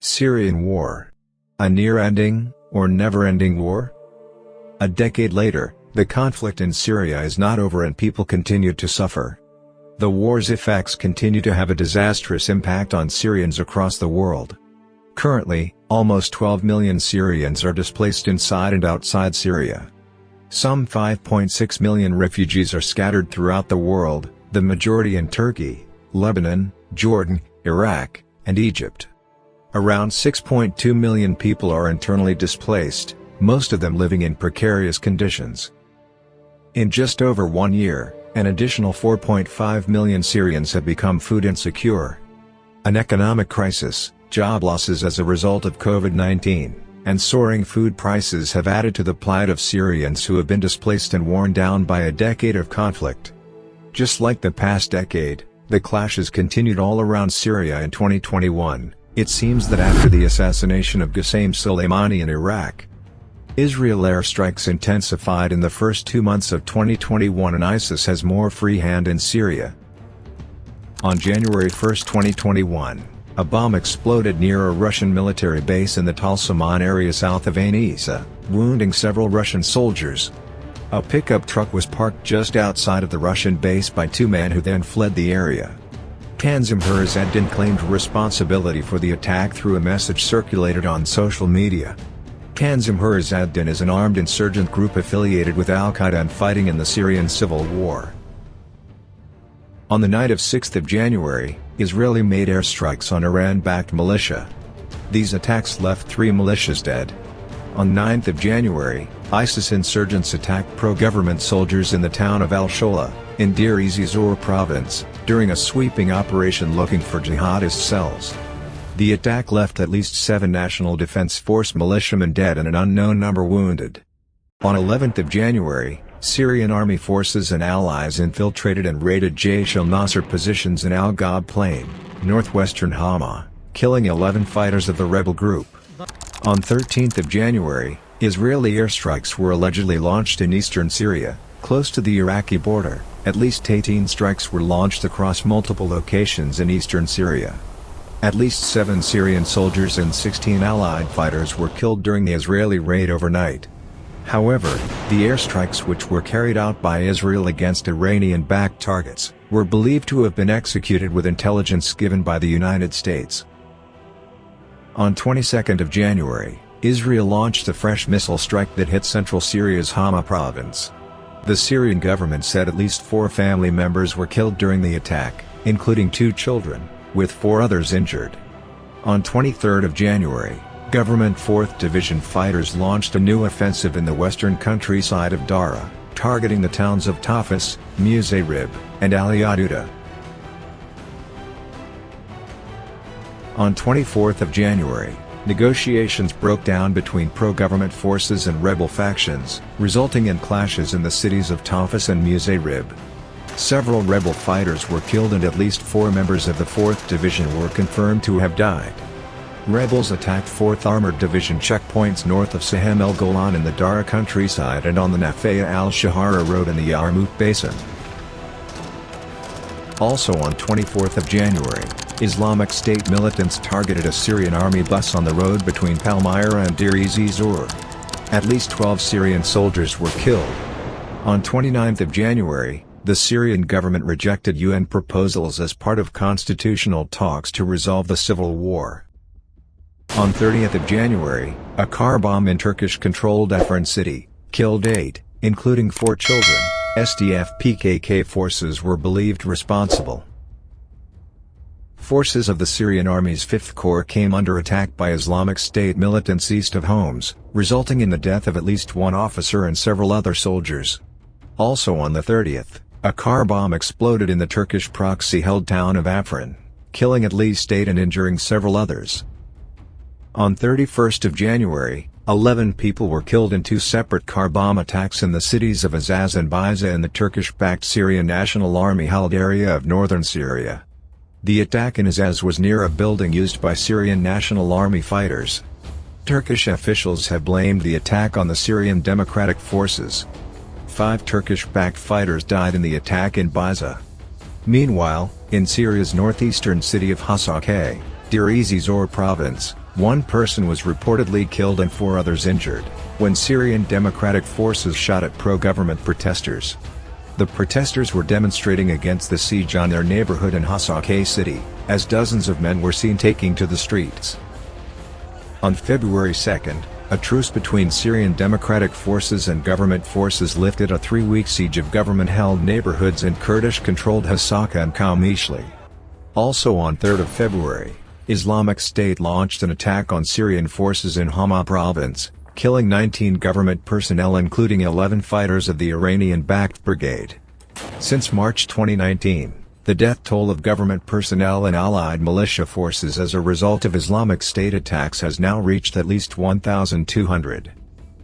Syrian War. A near-ending, or never-ending war? A decade later, the conflict in Syria is not over and people continue to suffer. The war's effects continue to have a disastrous impact on Syrians across the world. Currently, almost 12 million Syrians are displaced inside and outside Syria. Some 5.6 million refugees are scattered throughout the world, the majority in Turkey, Lebanon, Jordan, Iraq, and Egypt. Around 6.2 million people are internally displaced, most of them living in precarious conditions. In just over 1 year, an additional 4.5 million Syrians have become food insecure. An economic crisis, job losses as a result of COVID-19, and soaring food prices have added to the plight of Syrians who have been displaced and worn down by a decade of conflict. Just like the past decade, the clashes continued all around Syria in 2021. It seems that after the assassination of Qasem Soleimani in Iraq, Israel airstrikes intensified in the first 2 months of 2021 and ISIS has more free hand in Syria. On January 1, 2021, a bomb exploded near a Russian military base in the Tal Saman area south of Ain Issa, wounding several Russian soldiers. A pickup truck was parked just outside of the Russian base by 2 men who then fled the area. Kanzem Hurrizaddin claimed responsibility for the attack through a message circulated on social media. Kanzem Hurrizaddin is an armed insurgent group affiliated with Al-Qaeda and fighting in the Syrian civil war. On the night of 6 January, Israeli made airstrikes on Iran-backed militia. These attacks left 3 militias dead. On 9 January, ISIS insurgents attacked pro-government soldiers in the town of Al-Shola, in Deir ez-Zor province, during a sweeping operation looking for jihadist cells. The attack left at least 7 National Defense Force militiamen dead and an unknown number wounded. On 11 January, Syrian army forces and allies infiltrated and raided Jaish al-Nasser positions in Al-Ghab Plain, northwestern Hama, killing 11 fighters of the rebel group. On 13 January, Israeli airstrikes were allegedly launched in eastern Syria, close to the Iraqi border. At least 18 strikes were launched across multiple locations in eastern Syria. At least 7 Syrian soldiers and 16 Allied fighters were killed during the Israeli raid overnight. However, the airstrikes which were carried out by Israel against Iranian-backed targets, were believed to have been executed with intelligence given by the United States. On 22 January, Israel launched a fresh missile strike that hit central Syria's Hama province. The Syrian government said at least 4 family members were killed during the attack, including 2 children, with 4 others injured. On 23 January, government 4th Division fighters launched a new offensive in the western countryside of Dara, targeting the towns of Tafas, Muzayrib, and Ali Aduda. On 24 January, negotiations broke down between pro-government forces and rebel factions, resulting in clashes in the cities of Tafas and Muzayrib. Several rebel fighters were killed and at least 4 members of the 4th Division were confirmed to have died. Rebels attacked 4th Armored Division checkpoints north of Sahem el Golan in the Dara countryside and on the Nafaya al-Shahara road in the Yarmouk Basin. Also on 24 January, Islamic State militants targeted a Syrian army bus on the road between Palmyra and Deir ez-Zor. At least 12 Syrian soldiers were killed. On 29 January, the Syrian government rejected UN proposals as part of constitutional talks to resolve the civil war. On 30 January, a car bomb in Turkish-controlled Afrin city killed 8, including 4 children. SDF-PKK forces were believed responsible. Forces of the Syrian Army's 5th Corps came under attack by Islamic State militants east of Homs, resulting in the death of at least 1 officer and several other soldiers. Also on the 30th, a car bomb exploded in the Turkish proxy-held town of Afrin, killing at least 8 and injuring several others. On 31 January, 11 people were killed in 2 separate car bomb attacks in the cities of Azaz and Bayza in the Turkish-backed Syrian National Army-held area of northern Syria. The attack in Azaz was near a building used by Syrian National Army fighters. Turkish officials have blamed the attack on the Syrian Democratic Forces. 5 Turkish-backed fighters died in the attack in Bayza. Meanwhile, in Syria's northeastern city of Hasakeh, Deir ez-Zor province, One person was reportedly killed and 4 others injured, when Syrian Democratic Forces shot at pro-government protesters. The protesters were demonstrating against the siege on their neighborhood in Hasakeh city, as dozens of men were seen taking to the streets. On February 2, a truce between Syrian Democratic Forces and government forces lifted a 3-week siege of government-held neighborhoods in Kurdish-controlled Hasakeh and Qamishli. Also on 3 February, Islamic State launched an attack on Syrian forces in Hama province, killing 19 government personnel including 11 fighters of the Iranian-backed brigade. Since March 2019, the death toll of government personnel and allied militia forces as a result of Islamic State attacks has now reached at least 1,200.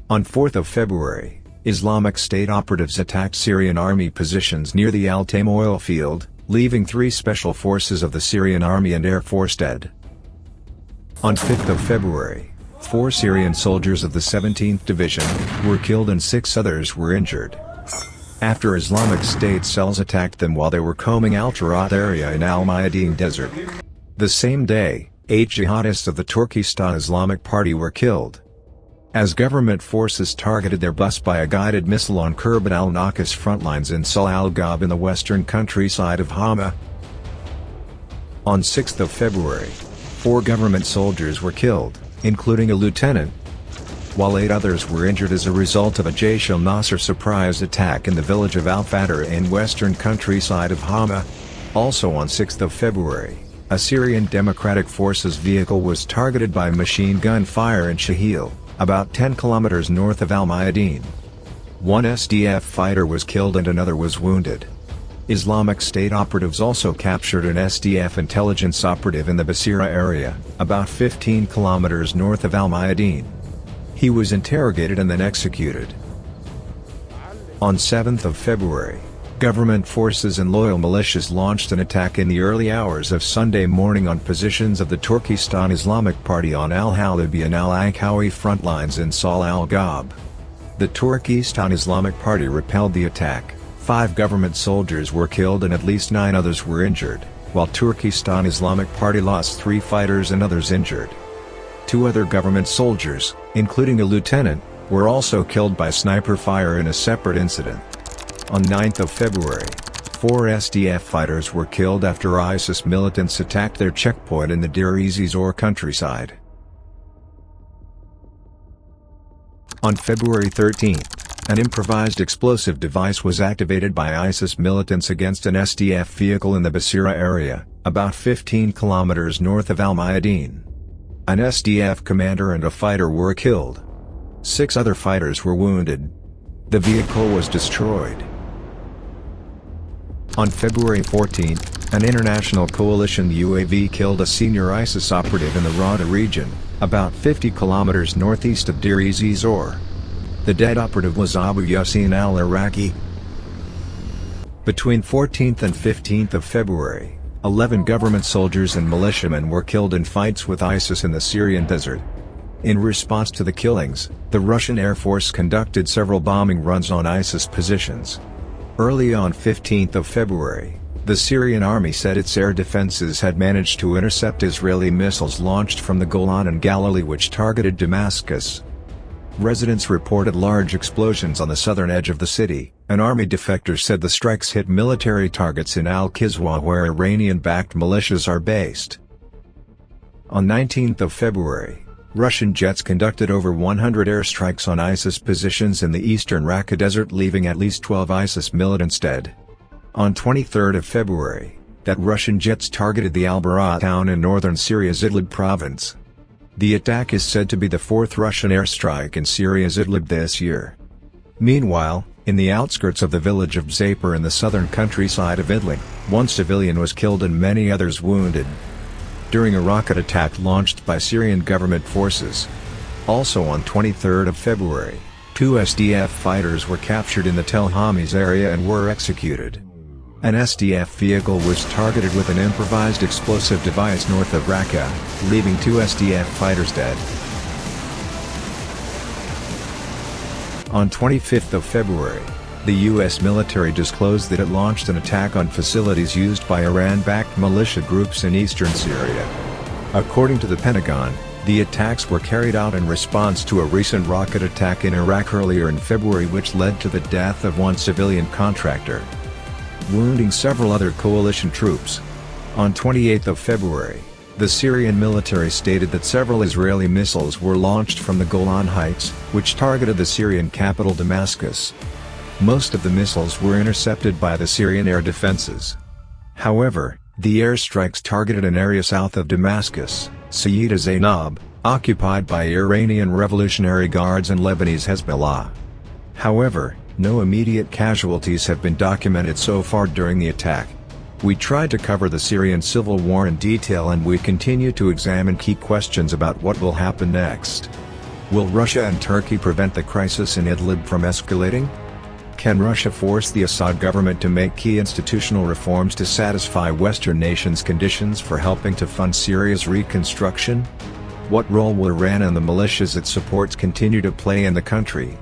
On 4 February, Islamic State operatives attacked Syrian army positions near the Al-Taim oil field, leaving 3 special forces of the Syrian Army and Air Force dead. On 5 February, 4 Syrian soldiers of the 17th Division were killed and 6 others were injured after Islamic State cells attacked them while they were combing Al-Tarat area in Al-Mayadeen Desert. The same day, 8 jihadists of the Turkestan Islamic Party were killed as government forces targeted their bus by a guided missile on Kurbat al-Nakas frontlines in Sal al-Ghab in the western countryside of Hama. On 6 February, 4 government soldiers were killed, including a lieutenant, while 8 others were injured as a result of a Jaish al-Nasr surprise attack in the village of Al-Fatah in western countryside of Hama. Also on 6 February, a Syrian Democratic Forces vehicle was targeted by machine gun fire in Shahil, about 10 kilometers north of Al-Mayadeen. One SDF fighter was killed and another was wounded. Islamic State operatives also captured an SDF intelligence operative in the Basira area, about 15 kilometers north of Al-Mayadeen. He was interrogated and then executed. On 7 February, government forces and loyal militias launched an attack in the early hours of Sunday morning on positions of the Turkestan Islamic Party on Al-Halabi and Al-Akawi front lines in Sal al-Ghab. The Turkestan Islamic Party repelled the attack. 5 government soldiers were killed and at least 9 others were injured, while Turkestan Islamic Party lost 3 fighters and others injured. 2 other government soldiers, including a lieutenant, were also killed by sniper fire in a separate incident. On 9 February, 4 SDF fighters were killed after ISIS militants attacked their checkpoint in the Deir ez-Zor countryside. On February 13, an improvised explosive device was activated by ISIS militants against an SDF vehicle in the Basira area, about 15 kilometers north of Al-Mayadeen. An SDF commander and a fighter were killed. 6 other fighters were wounded. The vehicle was destroyed. On February 14, an international coalition UAV killed a senior ISIS operative in the Rada region, about 50 kilometers northeast of Deir ez-Zor. The dead operative was Abu Yassin al-Iraqi. Between 14th and 15th of February, 11 government soldiers and militiamen were killed in fights with ISIS in the Syrian desert. In response to the killings, the Russian Air Force conducted several bombing runs on ISIS positions. Early on 15th of February, the Syrian army said its air defenses had managed to intercept Israeli missiles launched from the Golan and Galilee which targeted Damascus. Residents reported large explosions on the southern edge of the city. An army defector said the strikes hit military targets in Al-Qiswa where Iranian-backed militias are based. On 19th of February, Russian jets conducted over 100 airstrikes on ISIS positions in the eastern Raqqa desert leaving at least 12 ISIS militants dead. On 23rd of February, that Russian jets targeted the Al-Bara town in northern Syria's Idlib province. The attack is said to be the 4th Russian airstrike in Syria's Idlib this year. Meanwhile, in the outskirts of the village of Bzapar in the southern countryside of Idlib, 1 civilian was killed and many others wounded during a rocket attack launched by Syrian government forces. Also on 23rd of February, 2 SDF fighters were captured in the Tel Hamis area and were executed. An SDF vehicle was targeted with an improvised explosive device north of Raqqa, leaving 2 SDF fighters dead. On 25th of February, the U.S. military disclosed that it launched an attack on facilities used by Iran-backed militia groups in eastern Syria. According to the Pentagon, The attacks were carried out in response to a recent rocket attack in Iraq earlier in February, which led to the death of one civilian contractor, wounding several other coalition troops. On 28 February, the Syrian military stated that several Israeli missiles were launched from the Golan Heights, which targeted the Syrian capital Damascus. Most of the missiles were intercepted by the Syrian air defenses. However, the airstrikes targeted an area south of Damascus, Sayyida Zainab, occupied by Iranian Revolutionary Guards and Lebanese Hezbollah. However, no immediate casualties have been documented so far during the attack. We tried to cover the Syrian civil war in detail, and we continue to examine key questions about what will happen next. Will Russia and Turkey prevent the crisis in Idlib from escalating? Can Russia force the Assad government to make key institutional reforms to satisfy Western nations' conditions for helping to fund Syria's reconstruction? What role will Iran and the militias it supports continue to play in the country?